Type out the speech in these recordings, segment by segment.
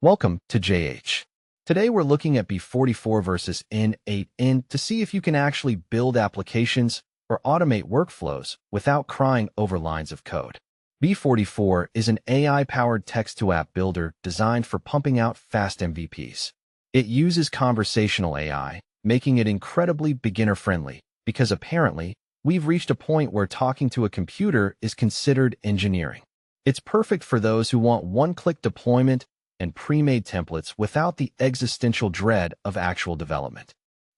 Welcome to JH. Today we're looking at Base44 versus n8n to see if you can actually build applications or automate workflows without crying over lines of code. Base44 is an AI-powered text-to-app builder designed for pumping out fast MVPs. It uses conversational AI, making it incredibly beginner-friendly because apparently we've reached a point where talking to a computer is considered engineering. It's perfect for those who want one-click deployment and pre-made templates without the existential dread of actual development.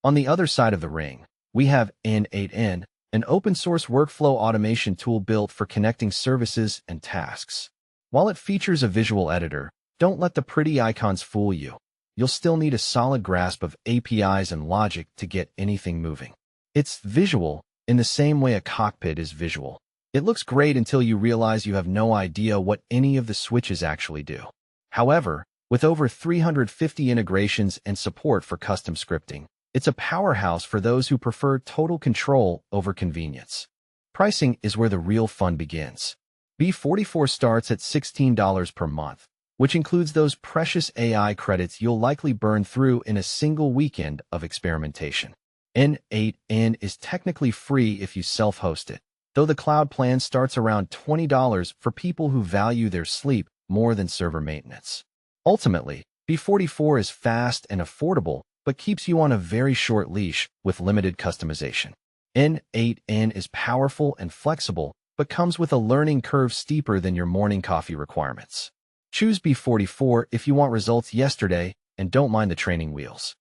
On the other side of the ring, we have n8n, an open-source workflow automation tool built for connecting services and tasks. While it features a visual editor, don't let the pretty icons fool you. You'll still need a solid grasp of APIs and logic to get anything moving. It's visual in the same way a cockpit is visual. It looks great until you realize you have no idea what any of the switches actually do. However, with over 350 integrations and support for custom scripting, it's a powerhouse for those who prefer total control over convenience. Pricing is where the real fun begins. Base44 starts at $16 per month, which includes those precious AI credits you'll likely burn through in a single weekend of experimentation. n8n is technically free if you self-host it, though the cloud plan starts around $20 for people who value their sleep more than server maintenance. Ultimately, Base44 is fast and affordable, but keeps you on a very short leash with limited customization. n8n is powerful and flexible, but comes with a learning curve steeper than your morning coffee requirements. Choose Base44 if you want results yesterday and don't mind the training wheels.